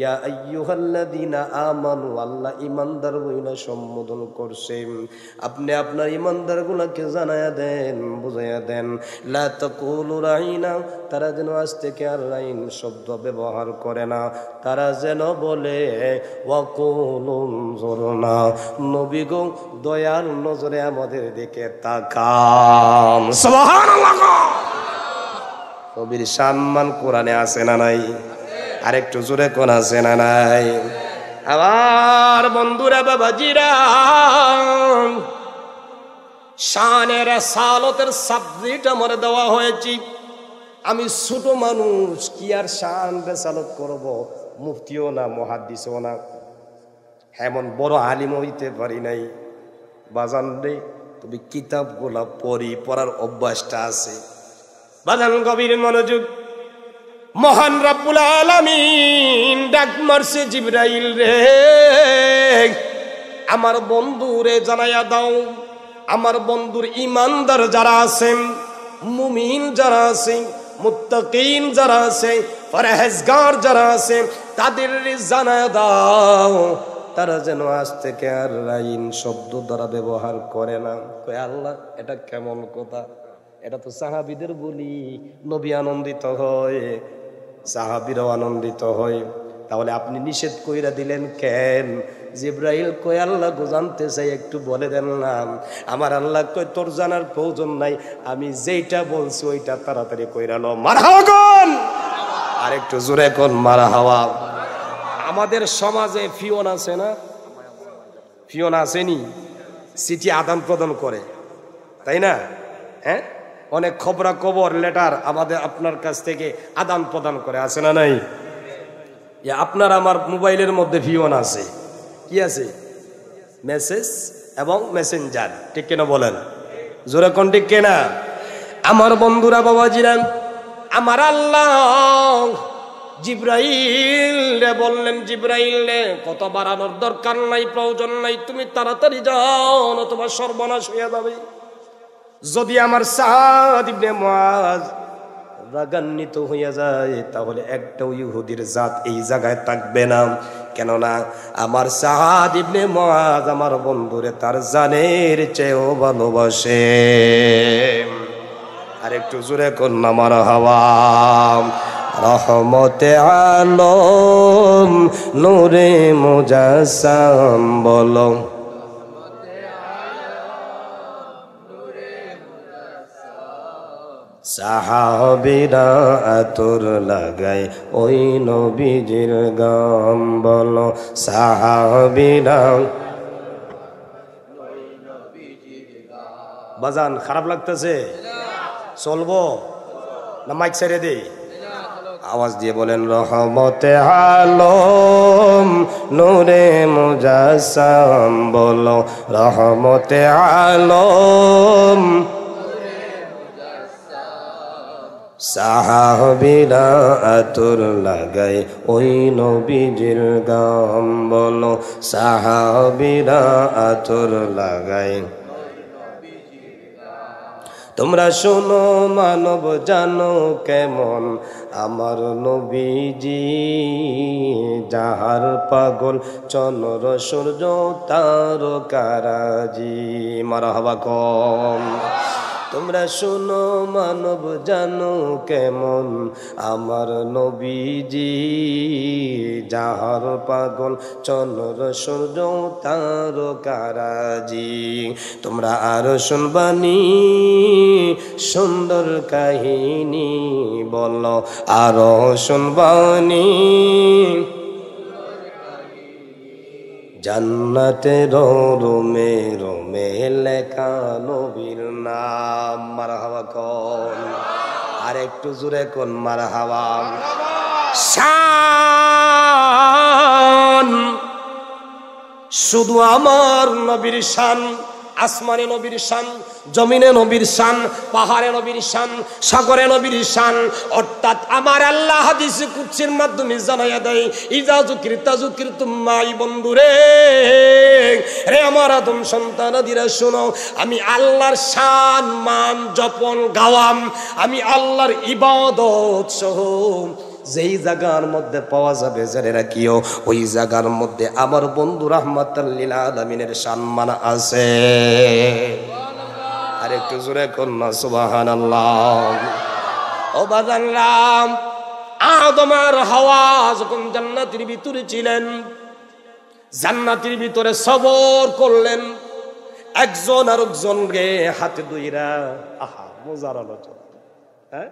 ইয়া আইয়ুহাল্লাযীনা আমানু, আল্লাহ ঈমানদার বইলা সম্বোধন করছেন, আপনি আপনার ঈমানদার গুনাহকে জানায়া দেন, বুঝাইয়া দেন। লা তাকুলু রাইনা, তারা যেন আজ থেকে আর রাইন শব্দ ব্যবহার করে না, তারা যেন বলে ওয়াকুলু উনজুরনা, নবী গো দয়ার নজরে আমাদের দিকে তাকান। সুবহানাল্লাহ। নবীর সম্মান কোরআনে আছে না নাই? আরেকটু জোরে কোন আছে না নাই? আমার বন্ধুরা, বাবাজিরা, শানের সালতের সাবজেক্ট আমার দেওয়া হয়েছে। আমি ছোট মানুষ, কি আর শান রেসালত করব? মুফতিও না, মুহাদ্দিসও না, এমন বড় আলিম হইতে পারি নাই। বাজান রে, তবে কিতাবগুলা পড়ার অভ্যাসটা আছে। বাজান গভীর মনোযোগ। মহান রব্বুল আলামিন ডাক মারছে জিবরাইল রে, আমার বন্ধুরে জানাইয়া দাও, আমার বন্ধুর ঈমানদার যারা আছেন, মুমিন যারা আছে, মুত্তাকিন যারা আছে, পরহেজগার যারা আছে, তাদের জানাইয়া দাও তারা যেন আজ থেকে আর রাইন শব্দ দ্বারা ব্যবহার করে না। কয় আল্লাহ, এটা কেমন কথা? এটা তো সাহাবীদের বলি, নবী আনন্দিত হয়, সাহাবীরাও আনন্দিত হয়, তাহলে আপনি নিষেধ কইরা দিলেন কেন? জিবরাইল কয় আল্লাহ গো জানতে চাই, একটু বলে দেন না। আমার আল্লাহ কয় তোর জানার প্রয়োজন নাই, আমি যেইটা বলছি ওইটা তাড়াতাড়ি কইরা লো। মারহাবা কোন? আর একটু জোরে কোন মারহাবা। আমাদের সমাজে ফিওন আছে না? ফিওন আসেনি? চিঠি আদান প্রদান করে, তাই না? হ্যাঁ, অনেক খবরা খবর লেটার আমাদের আপনার কাছ থেকে আদান প্রদান করে, আছে না নাই? আপনার আমার মোবাইলের মধ্যে ফিওন আছে, কি আছে? মেসেজ এবং মেসেঞ্জার, ঠিক কিনা বলেন? জোরে কোন ঠিক কিনা? আমার বন্ধুরা, বাবাজিরা, আমার আল্লাহ জিবরাইল রে বললেন, জিবরাইল রে কত বাড়ানোর দরকার নাই, প্রয়োজন নাই, তুমি তাড়াতাড়ি যাও না তোমার সর্বনাশ হইয়া যাবে। যদি আমার সাদ ইবনে মুআজ রাগান্বিত হইয়া যায় তাহলে একটাও ইহুদির জাত এই জায়গায় থাকবে না। কেননা আমার সাদ ইবনে মুআজ আমার বন্ধুরে তার জানের চেয়েও ভালোবাসে। আর একটু জোরে কোন না মারহাবা। রহমতে আলম নূরে মুজাসসাম বলো, সাহাবীরা আতর লাগায় ওই নবীজির গাম বলো সাহাবীরা। বাজান খারাপ লাগতেছে? চলবো না মাইক ছেড়ে দেই? আওয়াজ দিয়ে বলেন রহমতে আলম নূরে মুজাসসাম বলো রহমতে আলম। সাহাবীরা আতর লাগায় ওই নবীজির গাম বলো সাহাবীরা আতর লাগায়। তোমরা শোনো মানব জানো কেমন আমার নবীজি, যাহার পাগল চন্দ্র সূর্য তারকারাজি। মারহাবা কম। তোমরা শোনো মানব জানো কেমন আমার নবীজি, যাহার পাগল চন্দ্র সূর্য তারকারাজি। তোমরা আরো শুনবানি সুন্দর কাহিনী বলো আরো শুনবানি। জান্নাতের রুমে রুমে লেখা নবীর নাম। মারহাবা কোন আর একটু জোরে কোন মারহাবা। শান শুধু আমার নবীর শান, আসমানে নবীর শান, জমিনে নবীর শান, পাহাড়ে নবীর শান, সাগরে নবীর শান। অর্থাৎ আমার আল্লাহ হাদিসে কুদসির মাধ্যমে জানাইয়া দেয় ইজা যুকিরতা যুকিরতুম মাই। বন্ধুরে রে আমার আদম সন্তানাদিরা শোনো, আমি আল্লাহর শান মান জপন গাওয়াম, আমি আল্লাহর ইবাদত সহ যেই জায়গার মধ্যে পাওয়া যাবে জেনে রাখিও ওই জায়গার মধ্যে আমার বন্ধু রাহমাতাল লিল আলামিনের সম্মান আছে। আর একটু জোরে কন্যা সুবহানাল্লাহ। ও বাজানরাম, আদম আর হাওয়া যখন জান্নাতের ভিতরে ছিলেন, জান্নাতের ভিতরে সবর করলেন, একজন আরেকজনকে হাতে ধইরা। আহা মজার আলোচনা। হ্যাঁ,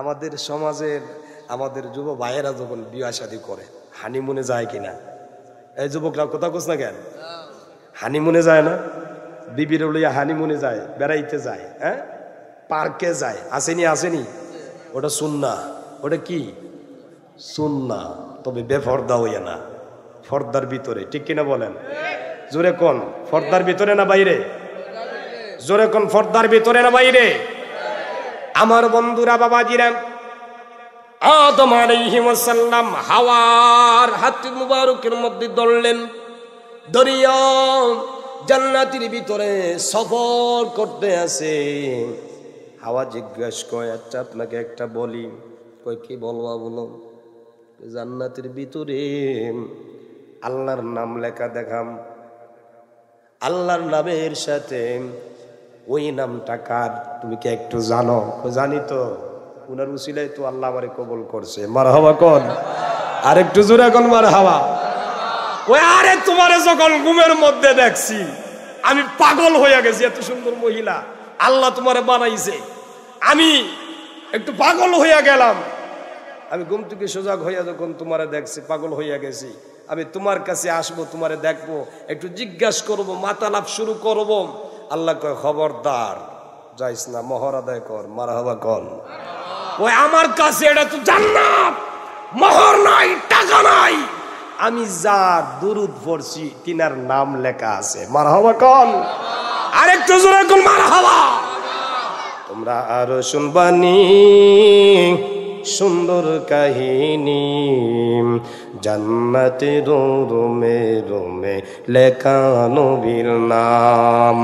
আমাদের সমাজের আমাদের যুব ভাইয়েরা যখন বিয়ে শাদী করে হানিমুনে যায় কিনা? এই যুবকরা কথা কোস না কেন? হানিমুনে যায় না? বিবির লইয়া হানিমুনে যায়, বেড়াইতে যায়, হ্যাঁ পার্কে যায়। আসেনি আসেনি? ওটা সুন্নাহ। ওটা কি সুন্নাহ, তবে বেফর্দা হইয়া না, ফর্দার ভিতরে। ঠিক কিনা বলেন? জোরে কোন ফর্দার ভিতরে না বাইরে? জোরে কোন ফর্দার ভিতরে না বাইরে? আমার বন্ধুরা বাবাজিরা, আদম আলাইহিস সালাম হাওয়ার হাত মুবারকের মধ্যে ধরলেন, দরিয়া জান্নাতের ভিতরে সফর করতে আছে। হাওয়া জিজ্ঞেস করে, আচ্ছা আপনাকে একটা বলি। কই কি বলবা বলো? জান্নাতের ভিতরে আল্লাহর নাম লেখা দেখাম, আল্লাহর নামের সাথে ওই নামটা কার তুমি কি একটু জানো? জানি তো, উনার উসিলায় তো আল্লাহ আমারে কবুল করছে। মারহাবা কোন আর একটু জোরে কোন মারহাবা। ওই আরে তোমারে যখন ঘুমের মধ্যে দেখছি আমি পাগল হয়ে গেছি, এত সুন্দর মহিলা আল্লাহ তোমারে বানাইছে, আমি একটু পাগল হইয়া গেলাম। আমি ঘুম থেকে সজাগ হইয়া যখন তোমারে দেখছি পাগল হইয়া গেছি। আমি তোমার কাছে আসবো, তোমারে দেখবো, একটু জিজ্ঞাসা করবো, মাতালাপ শুরু করবো। আল্লাহ কয় খবরদার যাইস না, মোহর আদায় কর। মারহাবা কোন। ওই আমার কাছে এটা তো জান্নাত, মোহর নাই, টাকা নাই, আমি যা দুরুদ পড়ছি তিনার নাম লেখা আছে। মারহাবা কোন আরেকটু জোরে কোন মারহাবা। তোমরা আরো শুনবানি সুন্দর কাহিনী, জান্নাতের রুমে রুমে লেখা নবীর নাম,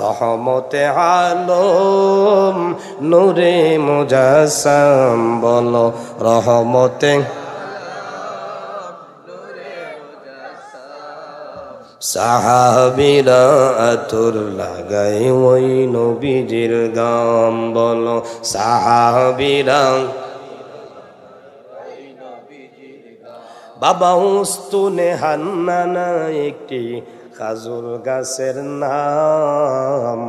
রহমতে আলম নূরে মুজাসসাম বলো রহমতে। সাহাবীরা আতর লাগায় ওই নবীজির গাম বলো সাহাবীরা। বাবা উস্তুনে হান্নানা একটি খাজুর গাছের নাম,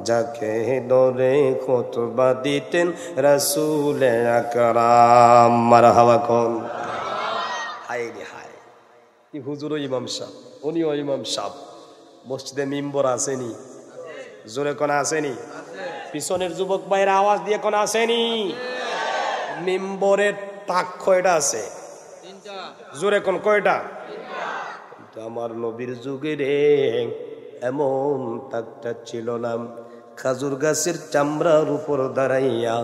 যাকে ধরে খুতবা দিতেন রাসূল আকরাম। মারহাবা কোন। হায় রে হায়, কি হুজুর ইমাম সাহেব, উনিও ইমাম সাহেব। মসজিদে মিম্বর আসেনি? জোরে কোন আসেনি? পিছনের যুবক ভাইয়ের আওয়াজ দিয়ে কোন আসেনি? মিম্বরের তাক কয়টা আছে? জোরে কোন কয়টা? কিন্তু আমার নবীর যুগে রে এমন তাকটা ছিল না। খাজুর গাছের চামড়ার উপর দাঁড়াইয়া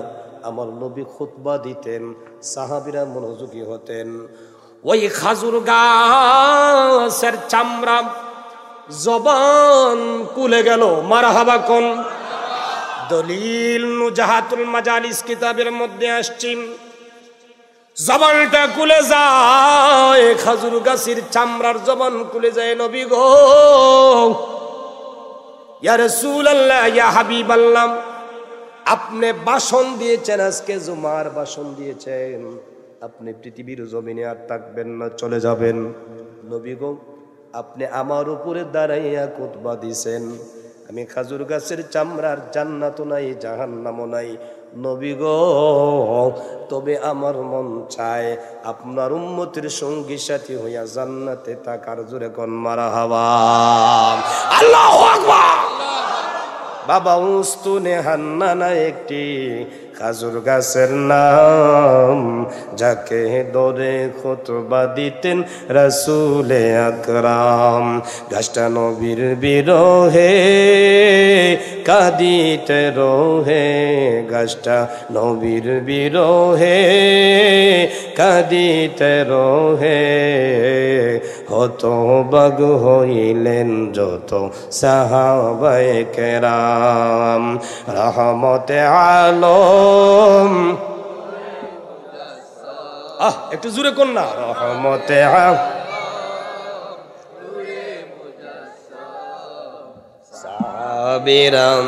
আমার নবী খুতবা দিতেন, সাহাবীরা মনোযোগী হতেন। ওই খাজুর গাছের চামড়া জবান খুলে গেল। মারহাবা কোন। দলিল নুজাহাতুল মাজালিস কিতাবের মধ্যে আসছে, জবানটা খুলে যায়, খাজুর গাছের চামড়ার জবান খুলে যায়। নবী গো, ইয়া রাসূলুল্লাহ, ইয়া হাবিবাল্লাহ, আপনি ভাষণ দিয়েছেন, আজকে জুমার ভাষণ দিয়েছেন, আপনি পৃথিবীর জমিনে আর থাকবেন না, চলে যাবেন। নবী গো, আপনি আমার উপরে দাঁড়াইয়া খুতবা দিছেন, আমি খাজুর গাছের চামড়ার জান্নাতও নাই জাহান্নামও নাই। নবী গো, তবে আমার মন চায় আপনার উম্মতের সঙ্গী সাথী হইয়া জান্নাতে থাকার। জোরে কোন মারহাবা। আল্লাহু আকবার। বাবা উস্তুনে হান্নানা একটি খাজুর গাছের নাম, যাকে ধরে খুতবা দিতেন রাসূল আকরাম। গাছটা নবীর বিরহে কাঁদিতে রহে, গাছটা নবীর বিরহে কাঁদিতে রহে। হতবাগ হইলেন যত সাহাবায়ে কেরাম, রহমতে আলম। একটু জোরে কোন না, রহমতে সাহাবীরাম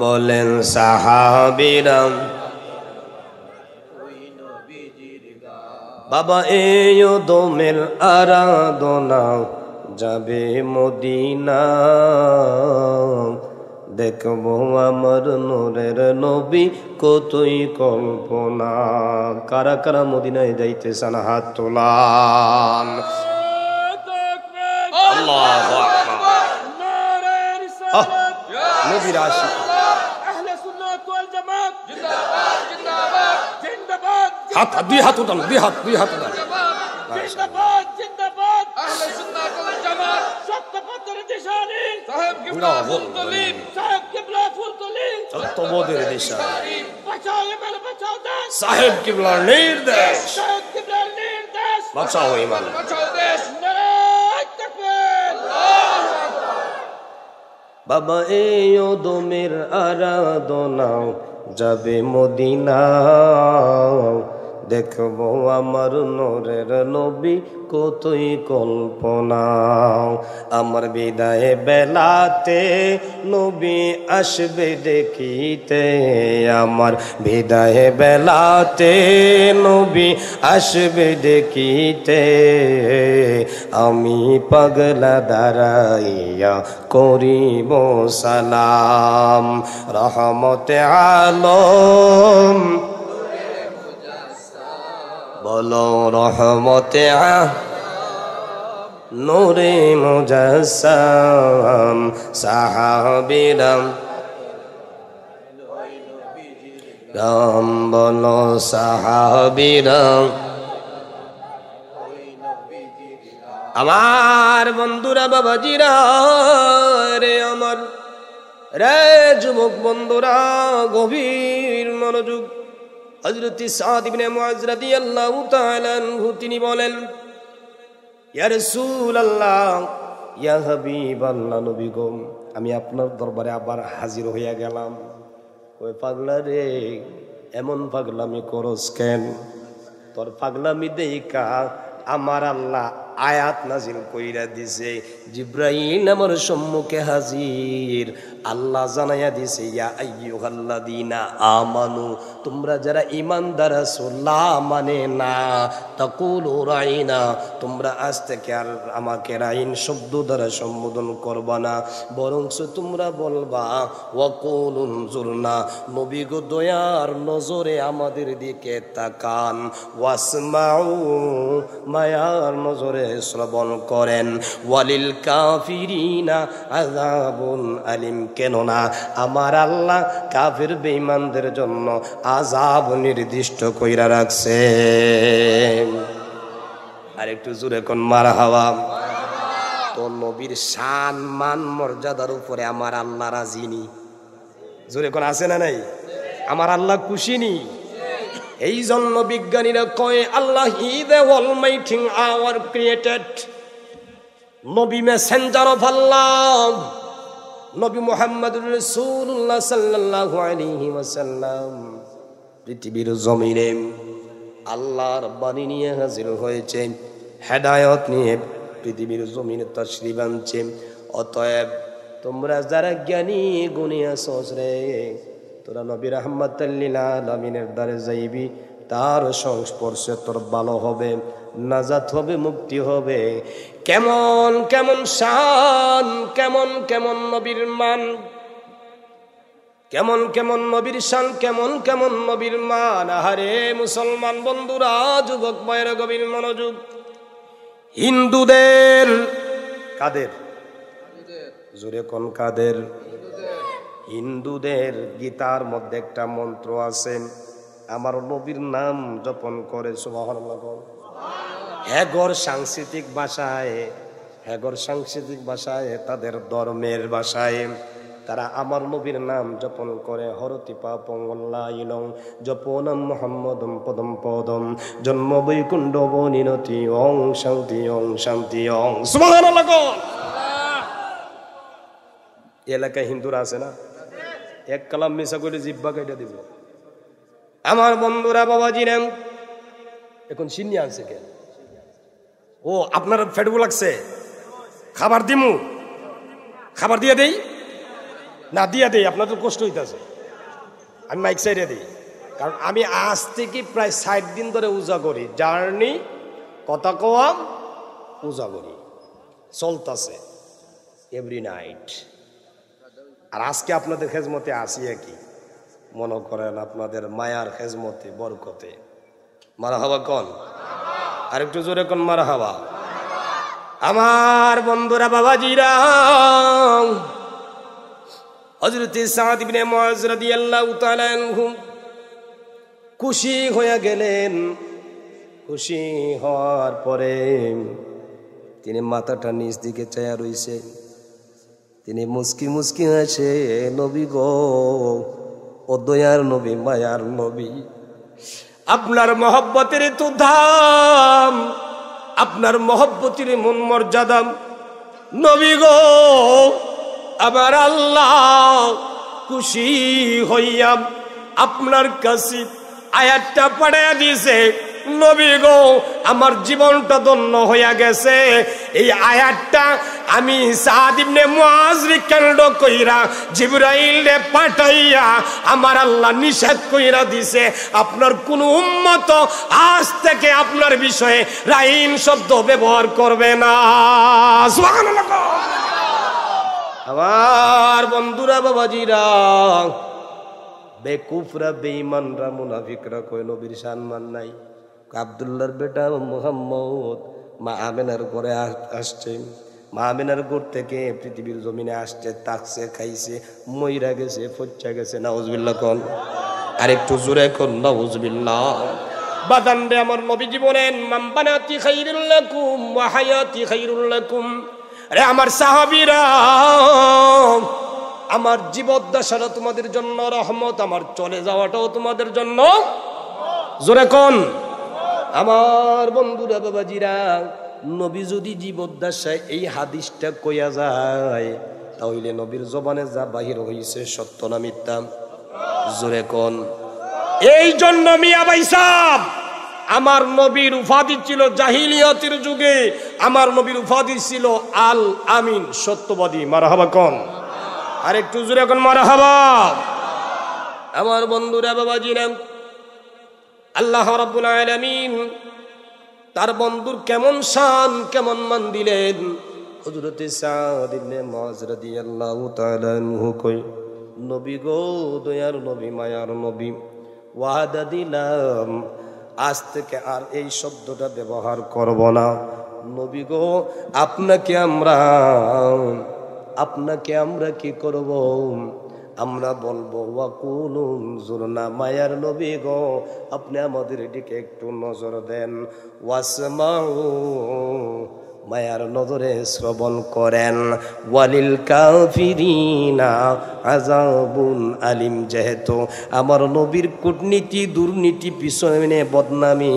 বলেন সাহাবীরাম। বাবা এই দমের আরাধনা যাবে মদিনা, দেখবো আমার নূরের নবী কতই কল্পনা। কারা কারা মদিনায় যাইতেছেন হাত তোলান। আল্লাহু আকবার। নবীর আশিক আহলে সুন্নাত ওয়াল জামাত জিন্দাবাদ জিন্দাবাদ জিন্দাবাদ। হাত দুই হাত উঠান, দুই হাত উঠান। জিন্দাবাদ জিন্দাবাদ আহলে সুন্নাত ওয়াল জামাত। সত্যপথের দিশারি সাহেব কিবলা ফুলতলি, সাহেব কিবলা ফুলতলি, সত্যপথের দিশারি। বাঁচাও ইমান, বাঁচাও দেশ, সাহেব কিবলার নির্দেশ, সাহেব কিবলার নির্দেশ। বাঁচাও ইমান, বাঁচাও দেশ। নারায়ে তাকবীর, আল্লাহু আকবার। বাবা এই দমের আরাধনা যাবে মদিনা, দেখবো আমার নূরের নবী কতই কল্পনা। আমার বিদায় বেলাতে নবী আসবে দেখিতে, আমার বিদায় বেলাতে নবী আসবে দেখিতে। আমি পাগলা দাঁড়াইয়া করিব সালাম, রহমতে আলম বলো, রহমতে নূরে মুজাসসাম। সাহাবীরাম রাম বলো, সাহাবীরাম। আমার বন্ধুরা, বাবাজিরা রে, আমার রে যুবক বন্ধুরা, গভীর মনোযোগ। হযরত সাদ ইবনে মুআয রাদিয়াল্লাহু তাআলা আনহু তিনি বলেন, ইয়া রাসূলুল্লাহ, ইয়া হাবিবাল্লাহ, নবী গো, আমি আপনার দরবারে আবার হাজির হইয়া গেলাম। ওই পাগলা রে, এমন পাগলামি করস কেন? তোর পাগলামি দেইকা আমার আল্লাহ আয়াত নাজিল কইরা দিছে। জিব্রাইল আমার সম্মুখে হাজির, আল্লাহ জানাইয়া দিছে ইয়া আইয়ুহাল্লাযীনা আমানু, তোমরা যারা ঈমানদার আছো, লা মানে না, তাকুলু রাইনা, তোমরা আজ থেকে আর আমাকে রাইন শব্দ দ্বারা সম্বোধন করবা না, বরং তোমরা বলবা ওয়াকুলু উনজুরনা, নবী গো দয়ার নজরে আমাদের দিকে তাকান, ওয়াসমাউ, মায়ার নজরে শ্রবণ করেন, ওয়ালিল কাফিরিনা আযাবুন আলিম, কেননা আমার আল্লাহ কাফির বেঈমানদের জন্য আযাব নির্দিষ্ট কইরা রাখছে। আর একটু জোরে কোন মারহাবা। তো নবীর শান মান মর্যাদার উপরে আমার আল্লাহ রাজি নি? জোরে কোন আছে না নাই? আমার আল্লাহ খুশি নি? এই জন্য বিজ্ঞানীরা কয় Allah he the almighty our created, নবী মেসেঞ্জার অফ আল্লাহ, নবী মুহাম্মদুর রাসূলুল্লাহ সাল্লাল্লাহু আলাইহি ওয়াসাল্লাম পৃথিবীর জমিনে আল্লাহর বাণী নিয়ে হাজির হয়েছে, হেদায়েত নিয়ে পৃথিবীর জমিনে তাশরীফ আনছে। অতএব তোমরা যারা জ্ঞানী গুণী আছো রে, তোরা নবী রাহমাতাল লিল আলামিনের দ্বারে যাইবি, তার সংস্পর্শে তোর ভালো হবে, নাজাত হবে, মুক্তি হবে। কেমন কেমন শান, কেমন কেমন নবীর মান, কেমন কেমন নবীর শান, কেমন কেমন নবীর মান। আহারে মুসলমান বন্ধুরা, যুবক ভাইয়েরা গভীর মনোযোগ। হিন্দুদের, কাদের? জোরে কোন কাদের? হিন্দুদের গীতার মধ্যে একটা মন্ত্র আছে, আমার নবীর নাম জপন করে সুবহানাল্লাহ। হেগর সাংস্কৃতিক ভাষায়, হেগর সাংস্কৃতিক ভাষায়, তাদের ধর্মের ভাষায় তারা আমার নবীর নাম জপন করে। হরতি পাপং অল্লাইলং জপনম মুহাম্মদম পদম পদম জন্ম বৈকুণ্ঠ বনিনতি ওং শান্তি ওং শান্তি ওং সুবহানাল্লাহ। এলাকায় হিন্দুরা আছে না, এক কালাম মিশা করে জিব্বা কেটে দিব। আমার বন্ধুরা, বাবাজিরা, এখন সিন্নি আনছে কেন? ও আপনার ফেটবু লাগছে, খাবার দিমু, খাবার দিয়ে দেই না, দিয়া দেই, আপনার তো কষ্ট হইতেছে, আমি মাইক সাইডে দিই। কারণ আমি আজ থেকে প্রায় 60 দিন ধরে উজা করি, জার্নি কথা কম উজা করি চলতেছে এভরি নাইট। আর আজকে আপনাদের খেজমতে আসি, কি মনে করেন আপনাদের মায়ার খেজমতে বরকতে। মারহাবা কোন? আর একটু জোরে কোন মারহাবা। আমার বন্ধুরা, বাবাজিরা, হযরত সাদ ইবনে মুআয রাদিয়াল্লাহু তাআলা আনহু খুশি হয়ে গেলেন। খুশি হওয়ার পরে তিনি মাথাটা নিচ দিকে চায়া রইছে, তিনি মুস্কি মুস্কি হাসে, নবী গো, ও দয়ার নবী, মায়ার নবী, আপনার মহব্বতের তো দাম, আপনার মহব্বতের মন মর্যাদা, নবী গো, আমার আল্লাহ খুশি হইয়া আপনার কাছে আয়াতটা পাঠিয়ে দিয়েছে। নবী গো, আমার জীবনটা ধন্য হইয়া গেছে। এই আয়াতটা আমি সাদ ইবনে মুআয রে কেন্দ্র কইরা জিবরাইল রে পাঠাইয়া আমার আল্লাহ নিষেধ কইরা দিছে, আপনার কোন উম্মত আজ থেকে আপনার বিষয়ে রাইন শব্দ ব্যবহার করবে না। সুবহানাল্লাহ। আমার বন্ধুরা, বাবাজিরা, বেকুফরা, বেঈমানরা, মুনাফিকরা কয় নবীর সম্মান নাই। আব্দুল্লাহর বেটা মুহাম্মদ মা আমেনার ঘরে আসছে, মা আমেনার ঘর থেকে পৃথিবীর জমিনে আসছে, তাকছে, খাইছে, মইরা গেছে, ফচ্চা গেছে। নাউজুবিল্লাহ কোন? আর একটু জোরে কোন নাউজুবিল্লাহ। বাদান রে, আমার নবীজি বলেন মান বানাতি খাইরুল লাকুম ওয়া হায়াতি খাইরুল লাকুম। আরে আমার সাহাবীরা, আমার জীবদ্দশাটা তোমাদের জন্য রহমত, আমার চলে যাওয়াটাও তোমাদের জন্য। জোরে কোন? আমার বন্ধুরা, বাবাজিরা, নবী যদি জীবদ্দশায় এই হাদিসটা কইয়া যায়, তাহলে নবীর জবানে যা বাহির হইছে সত্য না মিথ্যা? জোরে কোন? এই জন্য মিয়া ভাই সাহেব, আমার নবীর উপাধি ছিল জাহিলিয়াতের যুগে, আমার নবীর উপাধি ছিল আল আমিন, সত্যবাদী। মারহাবা কোন, আর একটু জোরে কোন মারহাবা। আমার বন্ধুরা, বাবাজিরা, আল্লাহ রাব্বুল আলামিন তার বন্ধুর কেমন শান, কেমন মান দিলেন। হযরতে সাদ ইবনে মুআয রাদিয়াল্লাহু তাআলা আনহু কই, নবী গো, দয়ার নবী, মায়ার নবী, ওয়াদা দিলাম আজ থেকে আর এই শব্দটা ব্যবহার করব না। নবী গো, আপনাকে আমরা কি করব? আমরা বলবো ওয়াকুলুন জুরনা, মায়ার নবী গো, আপনি আমাদের দিকে একটু নজর দেন। ওয়াসমাউ, মায়ার নজরে শ্রবণ করেন। ওয়ালিল কাফিরিনা আযাবুন আলিম, যেহেতু আমার নবীর কূটনীতি, দুর্নীতি, পিছনে বদনামি,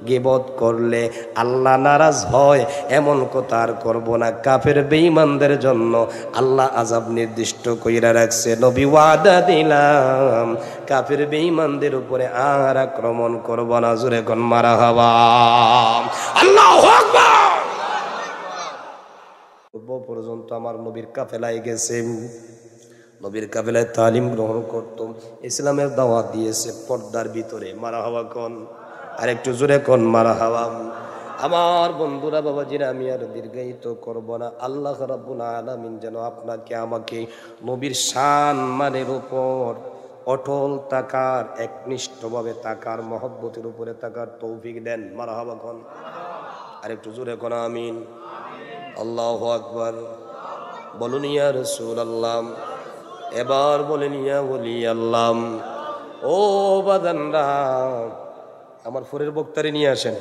গীবত করলে আল্লাহ নারাজ হয়, এমন কথা আর করব না। কাফের বেঈমানদের জন্য আল্লাহ আযাব নির্দিষ্ট কইরা রাখছে। নবী ওয়াদা দিলাম কাফের বেঈমানদের উপরে আর আক্রমণ করব না। জোরে কোন মারহাবা, আল্লাহু আকবার। পর্যন্ত আমার নবীর কাফেলায় গেছে, নবীর কাফেলায় তালিম গ্রহণ করত, ইসলামের দাওয়াত দিয়েছে পর্দার ভিতরে। মারহাবা কোন, আর একটু জোরে কোন মারহাবা। আমার বন্ধুরা, বাবাজিরা, আমি আর দীর্ঘায়িত করব না। আল্লাহ রাব্বুল আলামিন যেন আপনাকে আমাকে নবীর সম্মানের উপর অটল থাকার, একনিষ্ঠভাবে থাকার, মহব্বতের উপরে থাকার তৌফিক দেন। মারহাবা কোন, আর একটু জোরে কোন আমিন। আল্লাহু আকবার। বলুন ইয়া রাসূলুল্লাহ, এবার বলেন ইয়া ওলি আল্লাহ। ও বাদানরা, আমার ফোরের বক্তারে নিয়ে আসেন।